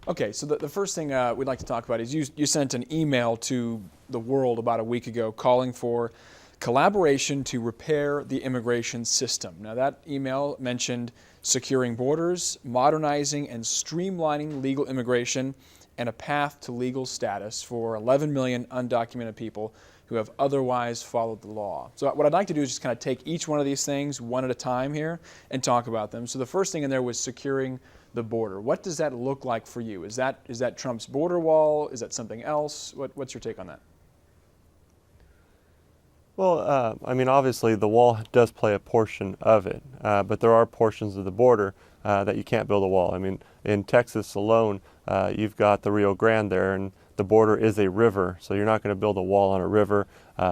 Okay, so the first thing we'd like to talk about is you sent an email to the world about a week ago calling for collaboration to repair the immigration system. Now, that email mentioned securing borders, modernizing and streamlining legal immigration, and a path to legal status for 11 million undocumented people who have otherwise followed the law. So what I'd like to do is just kind of take each one of these things one at a time here and talk about them. So the first thing in there was securing the border. What does that look like for you? Is that Trump's border wall? Is that something else? What's your take on that? Well, I mean, obviously the wall does play a portion of it, but there are portions of the border that you can't build a wall. I mean, in Texas alone, you've got the Rio Grande there, and the border is a river, so you're not going to build a wall on a river.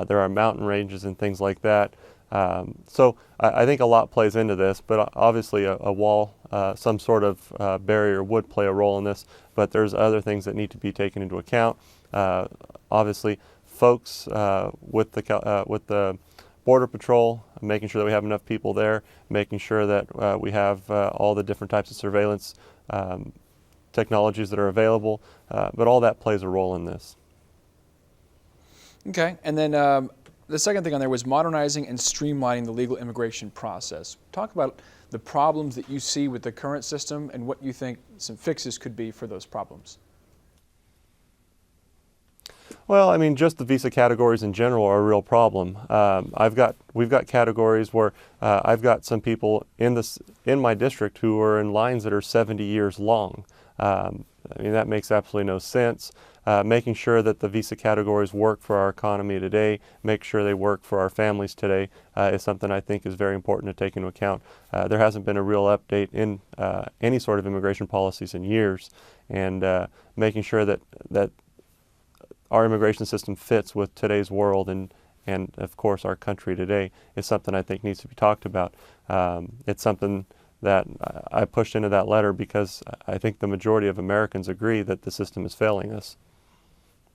There are mountain ranges and things like that. So I think a lot plays into this, but obviously a wall, some sort of barrier would play a role in this, but there's other things that need to be taken into account. Obviously, folks with the Border Patrol, making sure that we have enough people there, making sure that we have all the different types of surveillance technologies that are available, but all that plays a role in this. Okay, and then the second thing on there was modernizing and streamlining the legal immigration process. Talk about the problems that you see with the current system and what you think some fixes could be for those problems. Well, I mean, just the visa categories in general are a real problem. We've got categories where I've got some people in my district who are in lines that are 70 years long. I mean, that makes absolutely no sense. Making sure that the visa categories work for our economy today, make sure they work for our families today, is something I think is very important to take into account. There hasn't been a real update in any sort of immigration policies in years, and making sure that our immigration system fits with today's world and of course our country today is something I think needs to be talked about. It's something that I pushed into that letter because I think the majority of Americans agree that the system is failing us.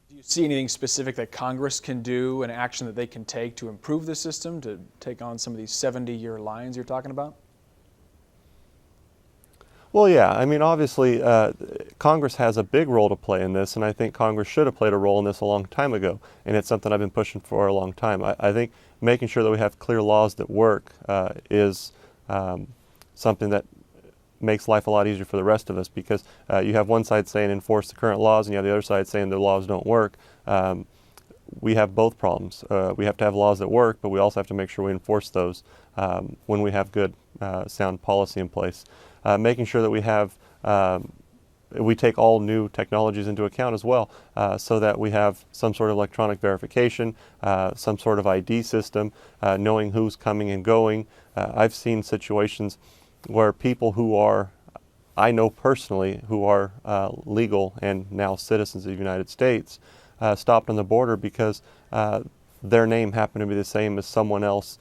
Do you see anything specific that Congress can do, an action that they can take to improve the system, to take on some of these 70-year lines you're talking about? Well, yeah, I mean, obviously, Congress has a big role to play in this, and I think Congress should have played a role in this a long time ago, and it's something I've been pushing for a long time. I think making sure that we have clear laws that work is something that makes life a lot easier for the rest of us, because you have one side saying enforce the current laws, and you have the other side saying the laws don't work. We have both problems. We have to have laws that work, but we also have to make sure we enforce those when we have good, sound policy in place. Making sure that we take all new technologies into account as well, so that we have some sort of electronic verification, some sort of ID system, knowing who's coming and going. I've seen situations where people I know personally, who are legal and now citizens of the United States, stopped on the border because their name happened to be the same as someone else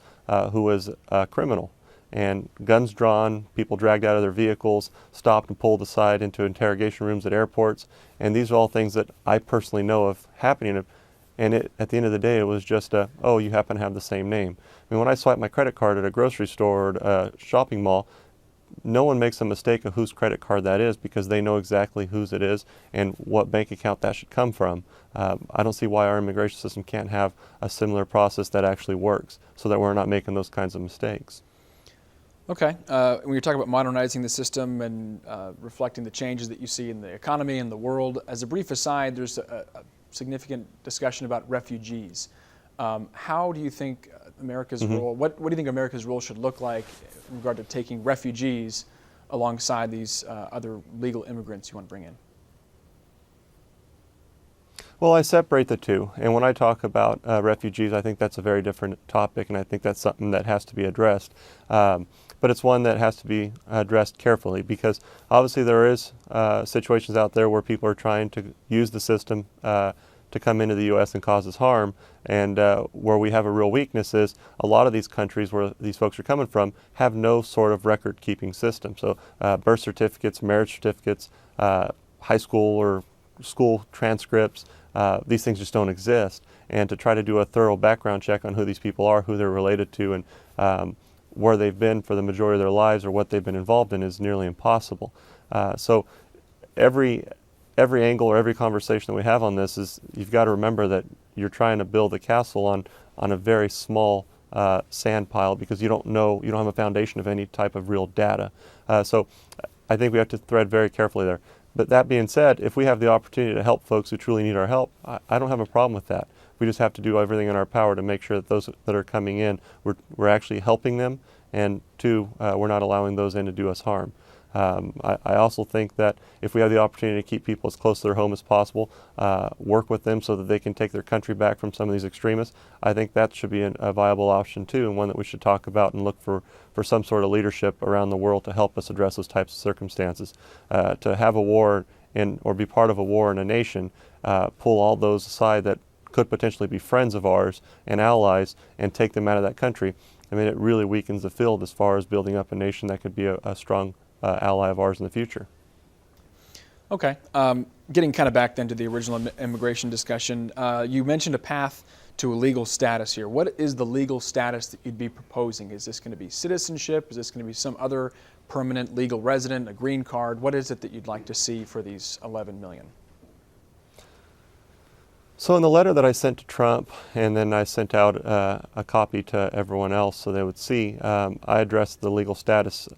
who was a criminal. And guns drawn, people dragged out of their vehicles, stopped and pulled aside into interrogation rooms at airports. And these are all things that I personally know of happening. And at the end of the day, it was just oh, you happen to have the same name. I mean, when I swipe my credit card at a grocery store or a shopping mall, no one makes a mistake of whose credit card that is, because they know exactly whose it is and what bank account that should come from. I don't see why our immigration system can't have a similar process that actually works, so that we're not making those kinds of mistakes. Okay. When you're talking about modernizing the system and reflecting the changes that you see in the economy and the world, as a brief aside, there's a significant discussion about refugees. How do you think America's role, what do you think America's role should look like in regard to taking refugees alongside these other legal immigrants you want to bring in? Well, I separate the two, and when I talk about refugees, I think that's a very different topic, and I think that's something that has to be addressed. But it's one that has to be addressed carefully, because obviously there is situations out there where people are trying to use the system to come into the U.S. and cause us harm, and where we have a real weakness is a lot of these countries where these folks are coming from have no sort of record-keeping system. So birth certificates, marriage certificates, high school or school transcripts, these things just don't exist. And to try to do a thorough background check on who these people are, who they're related to, and where they've been for the majority of their lives or what they've been involved in is nearly impossible. So every every angle or every conversation that we have on this is you've got to remember that you're trying to build a castle on a very small sand pile, because you don't have a foundation of any type of real data. So I think we have to thread very carefully there. But that being said, if we have the opportunity to help folks who truly need our help, I don't have a problem with that. We just have to do everything in our power to make sure that those that are coming in, we're actually helping them, and two, we're not allowing those in to do us harm. I also think that if we have the opportunity to keep people as close to their home as possible, work with them so that they can take their country back from some of these extremists, I think that should be a viable option too, and one that we should talk about and look for some sort of leadership around the world to help us address those types of circumstances. To have a war or be part of a war in a nation, pull all those aside that could potentially be friends of ours and allies, and take them out of that country, I mean, it really weakens the field as far as building up a nation that could be a strong ally of ours in the future. Okay. Getting kind of back then to the original immigration discussion, you mentioned a path to a legal status here. What is the legal status that you'd be proposing? Is this going to be citizenship? Is this going to be some other permanent legal resident, a green card? What is it that you'd like to see for these 11 million? So in the letter that I sent to Trump, and then I sent out a copy to everyone else so they would see, I addressed the legal status.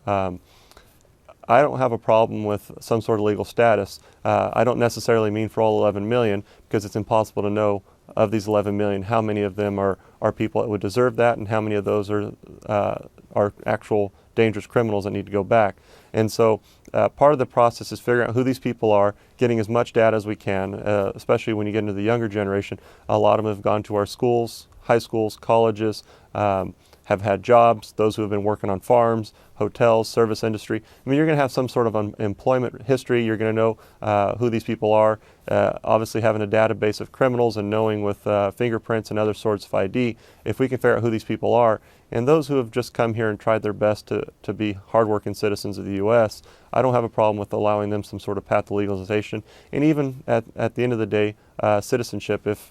I don't have a problem with some sort of legal status. I don't necessarily mean for all 11 million, because it's impossible to know of these 11 million how many of them are people that would deserve that, and how many of those are actual dangerous criminals that need to go back. And so part of the process is figuring out who these people are, getting as much data as we can, especially when you get into the younger generation. A lot of them have gone to our schools, high schools, colleges, have had jobs, those who have been working on farms, hotels, service industry. I mean, you're going to have some sort of employment history. You're going to know who these people are. Obviously, having a database of criminals and knowing with fingerprints and other sorts of ID, if we can figure out who these people are, and those who have just come here and tried their best to be hardworking citizens of the U.S., I don't have a problem with allowing them some sort of path to legalization, and even at the end of the day, citizenship if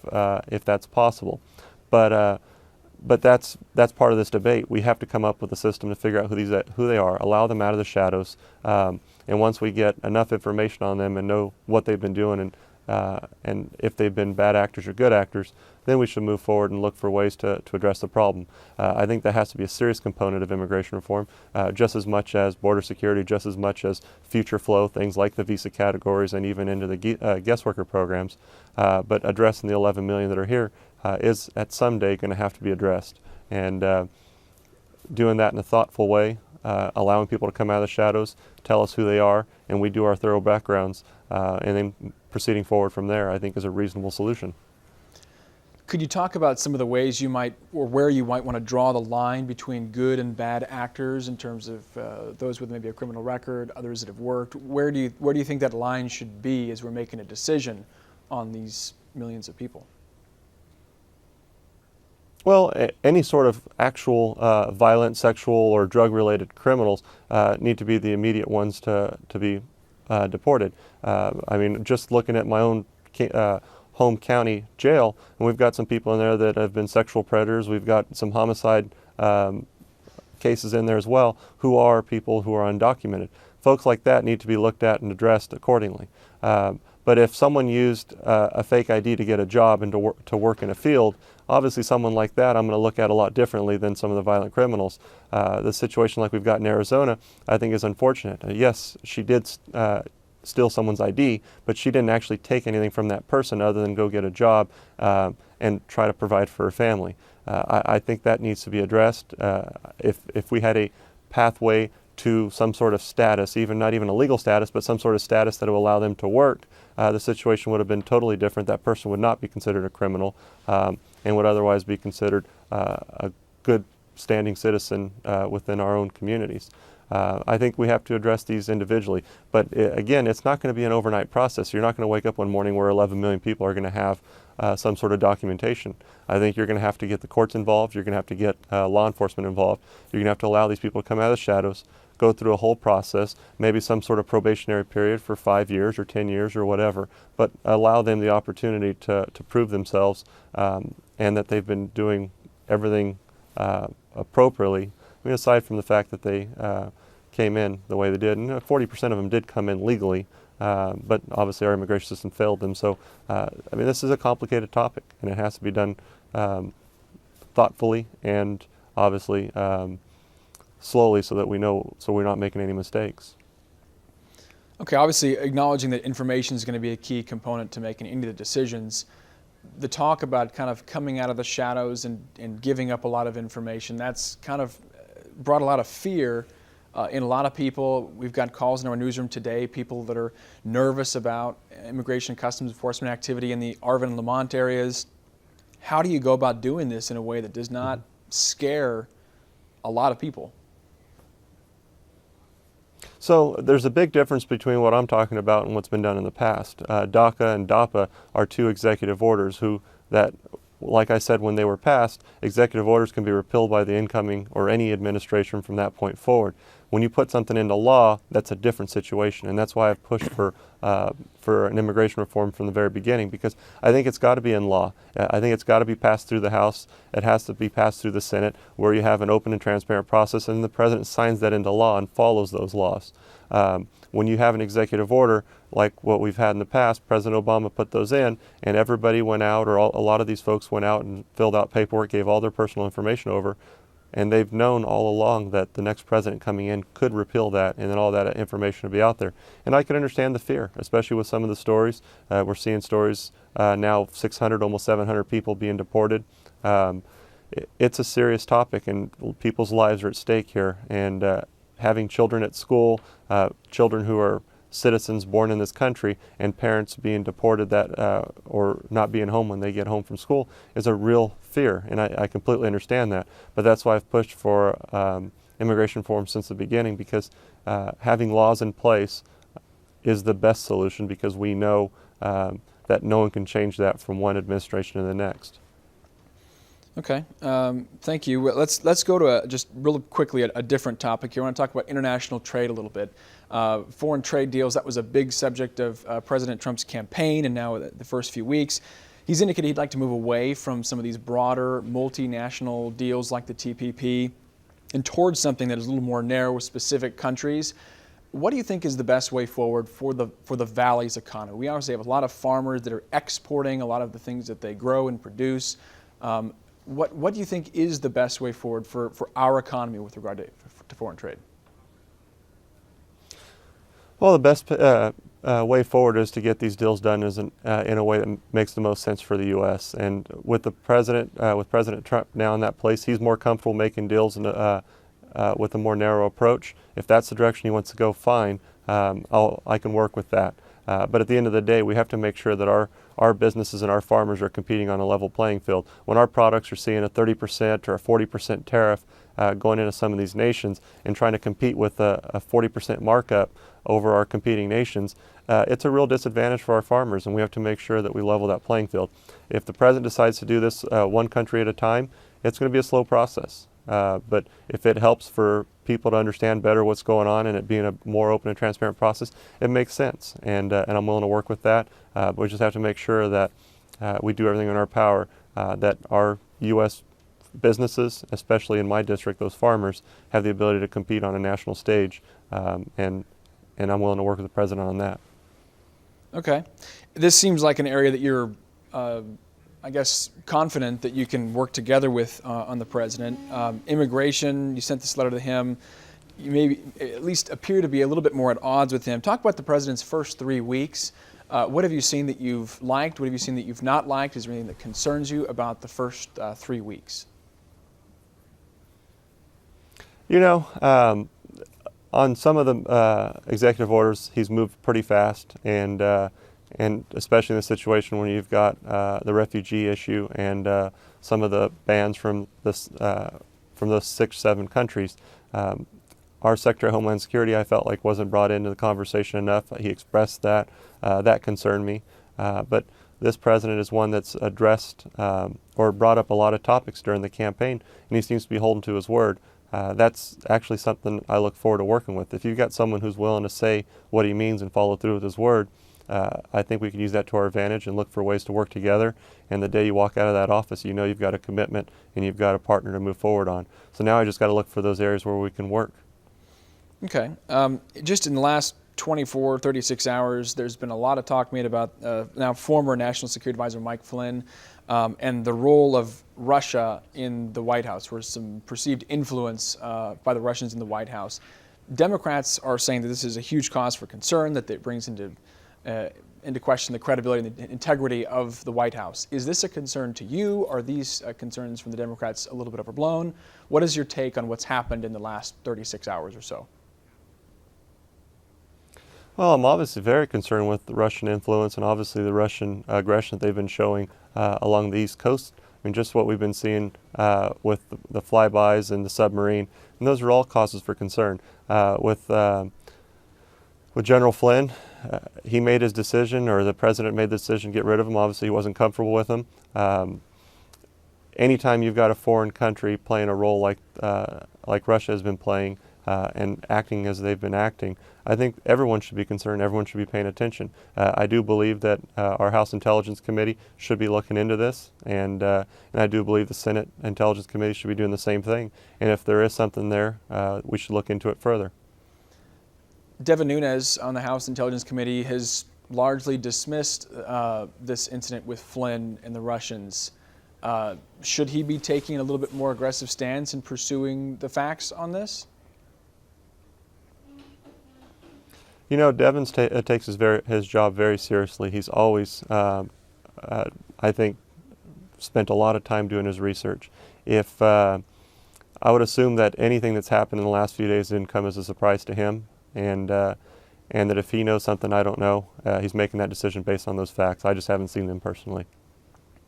that's possible. But that's part of this debate. We have to come up with a system to figure out who they are, allow them out of the shadows, and once we get enough information on them and know what they've been doing and if they've been bad actors or good actors, then we should move forward and look for ways to address the problem. I think that has to be a serious component of immigration reform, just as much as border security, just as much as future flow, things like the visa categories and even into the guest worker programs. But addressing the 11 million that are here is at some day going to have to be addressed. And doing that in a thoughtful way, allowing people to come out of the shadows, tell us who they are, and we do our thorough backgrounds, and then proceeding forward from there, I think is a reasonable solution. Could you talk about some of the ways you might, or where you might want to draw the line between good and bad actors in terms of those with maybe a criminal record, others that have worked? Where do you think that line should be as we're making a decision on these millions of people? Well, any sort of actual violent, sexual, or drug-related criminals need to be the immediate ones to be deported. I mean, just looking at my own home county jail, and we've got some people in there that have been sexual predators. We've got some homicide cases in there as well, who are people who are undocumented. Folks like that need to be looked at and addressed accordingly. But if someone used a fake ID to get a job and to work in a field, obviously someone like that I'm going to look at a lot differently than some of the violent criminals. The situation like we've got in Arizona, I think, is unfortunate. Yes, she did steal someone's ID, but she didn't actually take anything from that person other than go get a job and try to provide for her family. I think that needs to be addressed. If we had a pathway to some sort of status, not even a legal status, but some sort of status that would allow them to work, the situation would have been totally different. That person would not be considered a criminal and would otherwise be considered a good standing citizen within our own communities. I think we have to address these individually, but again, it's not going to be an overnight process. You're not going to wake up one morning where 11 million people are going to have some sort of documentation. I think you're going to have to get the courts involved. You're going to have to get law enforcement involved. You're going to have to allow these people to come out of the shadows, go through a whole process, maybe some sort of probationary period for 5 years or 10 years or whatever, but allow them the opportunity to prove themselves and that they've been doing everything appropriately. I mean, aside from the fact that they came in the way they did, and 40% of them did come in legally, but obviously our immigration system failed them. So, I mean, this is a complicated topic, and it has to be done thoughtfully and obviously slowly, so that we know, so we're not making any mistakes. Okay, obviously acknowledging that information is going to be a key component to making any of the decisions. The talk about kind of coming out of the shadows and giving up a lot of information, that's kind of brought a lot of fear in a lot of people. We've got calls in our newsroom today, people that are nervous about immigration and customs enforcement activity in the Arvin and Lamont areas. How do you go about doing this in a way that does not scare a lot of people? So there's a big difference between what I'm talking about and what's been done in the past. DACA and DAPA are two executive orders that, like I said, when they were passed, executive orders can be repealed by the incoming or any administration from that point forward. When you put something into law, that's a different situation, and that's why I've pushed for an immigration reform from the very beginning, because I think it's got to be in law. I think it's got to be passed through the House. It has to be passed through the Senate, where you have an open and transparent process, and the President signs that into law and follows those laws. When you have an executive order like what we've had in the past, President Obama put those in, and everybody went out, or a lot of these folks went out and filled out paperwork, gave all their personal information over, and they've known all along that the next president coming in could repeal that, and then all that information would be out there. And I can understand the fear, especially with some of the stories. We're seeing stories now, 600, almost 700 people being deported. It's a serious topic, and people's lives are at stake here. And having children at school, children who are citizens born in this country, and parents being deported or not being home when they get home from school is a real fear, and I completely understand that. But that's why I've pushed for immigration reform since the beginning, because having laws in place is the best solution, because we know that no one can change that from one administration to the next. Okay, thank you. Well, let's go to just real quickly a different topic here. I want to talk about international trade a little bit. Foreign trade deals, that was a big subject of President Trump's campaign, and now the first few weeks. He's indicated he'd like to move away from some of these broader multinational deals like the TPP and towards something that is a little more narrow with specific countries. What do you think is the best way forward for the Valley's economy? We obviously have a lot of farmers that are exporting a lot of the things that they grow and produce. What do you think is the best way forward for our economy with regard to foreign trade? Well, the best way forward is to get these deals done in a way that makes the most sense for the U.S. And with President Trump now in that place, he's more comfortable making deals with a more narrow approach. If that's the direction he wants to go, fine. I can work with that. But at the end of the day, we have to make sure that our businesses and our farmers are competing on a level playing field. When our products are seeing a 30% or a 40% tariff going into some of these nations and trying to compete with a 40% markup over our competing nations, it's a real disadvantage for our farmers, and we have to make sure that we level that playing field. If the president decides to do this one country at a time, it's going to be a slow process. But if it helps for people to understand better what's going on and it being a more open and transparent process, it makes sense. And I'm willing to work with that. But we just have to make sure that we do everything in our power that our U.S. businesses, especially in my district, those farmers, have the ability to compete on a national stage. And I'm willing to work with the president on that. Okay. This seems like an area that you're I guess, confident that you can work together with on the president. Immigration, you sent this letter to him. You maybe at least appear to be a little bit more at odds with him. Talk about the president's first 3 weeks. What have you seen that you've liked? What have you seen that you've not liked? Is there anything that concerns you about the first 3 weeks? You know, on some of the executive orders, he's moved pretty fast, and especially in the situation when you've got the refugee issue and some of the bans from those 6-7 countries. Our Secretary of Homeland Security, I felt like, wasn't brought into the conversation enough. He expressed that. That concerned me. But this president is one that's addressed or brought up a lot of topics during the campaign, and he seems to be holding to his word. That's actually something I look forward to working with. If you've got someone who's willing to say what he means and follow through with his word, I think we can use that to our advantage and look for ways to work together. And the day you walk out of that office, you know you've got a commitment and you've got a partner to move forward on. So now I just got to look for those areas where we can work. Okay. Just in the last 24, 36 hours, there's been a lot of talk made about now former National Security Advisor Mike Flynn and the role of Russia in the White House, or some perceived influence by the Russians in the White House. Democrats are saying that this is a huge cause for concern, that it brings into question the credibility and the integrity of the White House. Is this a concern to you? Are these concerns from the Democrats a little bit overblown? What is your take on what's happened in the last 36 hours or so? Well, I'm obviously very concerned with the Russian influence and obviously the Russian aggression that they've been showing along the East Coast. I mean, just what we've been seeing with the flybys and the submarine, and those are all causes for concern. With General Flynn, he made his decision, or the president made the decision to get rid of him. Obviously, he wasn't comfortable with him. Anytime you've got a foreign country playing a role like Russia has been playing and acting as they've been acting, I think everyone should be concerned. Everyone should be paying attention. I do believe that our House Intelligence Committee should be looking into this, and I do believe the Senate Intelligence Committee should be doing the same thing. And if there is something there, we should look into it further. Devin Nunes on the House Intelligence Committee has largely dismissed this incident with Flynn and the Russians. Should he be taking a little bit more aggressive stance in pursuing the facts on this? You know, Devin takes his job very seriously. He's always, I think, spent a lot of time doing his research. If I would assume that anything that's happened in the last few days didn't come as a surprise to him, and that if he knows something I don't know, he's making that decision based on those facts. I just haven't seen them personally.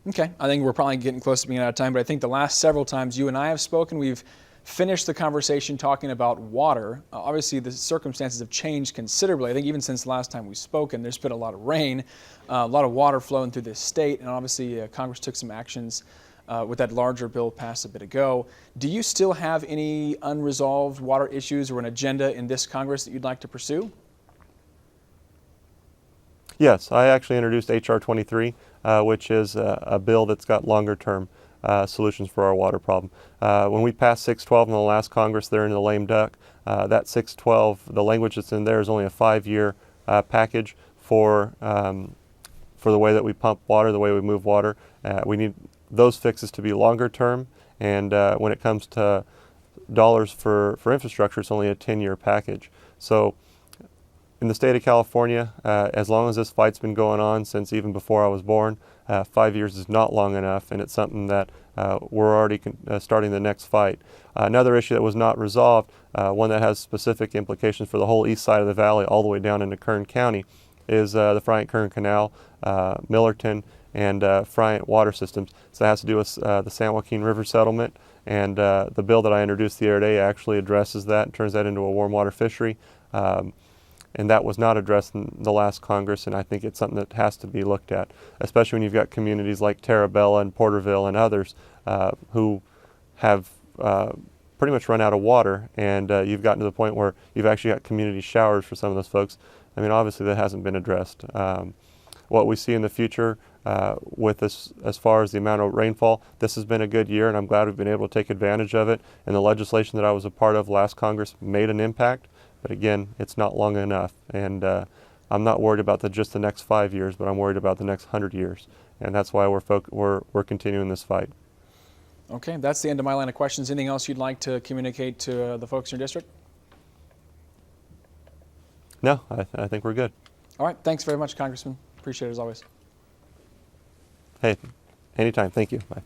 Okay, I think we're probably getting close to being out of time, but I think the last several times you and I have spoken, we've finished the conversation talking about water. Obviously, the circumstances have changed considerably. I think even since the last time we've spoken, there's been a lot of rain, a lot of water flowing through this state, and obviously Congress took some actions with that larger bill passed a bit ago. Do you still have any unresolved water issues or an agenda in this Congress that you'd like to pursue? Yes, I actually introduced H.R. 23, which is a bill that's got longer-term solutions for our water problem. When we passed 612 in the last Congress there in the lame duck, that 612, the language that's in there is only a 5-year package for the way that we pump water, the way we move water. We need those fixes to be longer term, and when it comes to dollars for infrastructure, it's only a 10-year package. So in the state of California, as long as this fight's been going on since even before I was born, 5 years is not long enough, and it's something that we're already starting the next fight. Another issue that was not resolved, one that has specific implications for the whole east side of the valley all the way down into Kern County, is the Friant-Kern Canal, Millerton, and Friant water systems. So that has to do with the San Joaquin River settlement, and the bill that I introduced the other day actually addresses that and turns that into a warm water fishery. And that was not addressed in the last Congress, and I think it's something that has to be looked at, especially when you've got communities like Terabella and Porterville and others who have pretty much run out of water, and you've gotten to the point where you've actually got community showers for some of those folks. I mean, obviously that hasn't been addressed. What we see in the future with this, as far as the amount of rainfall, this has been a good year, and I'm glad we've been able to take advantage of it, and the legislation that I was a part of last Congress made an impact. But again, it's not long enough, and I'm not worried about just the next 5 years, but I'm worried about the next 100 years, and that's why we're continuing this fight. Okay, that's the end of my line of questions. Anything else you'd like to communicate to the folks in your district? No, I think we're good. All right, thanks very much, Congressman. Appreciate it as always. Hey, anytime. Thank you. Bye.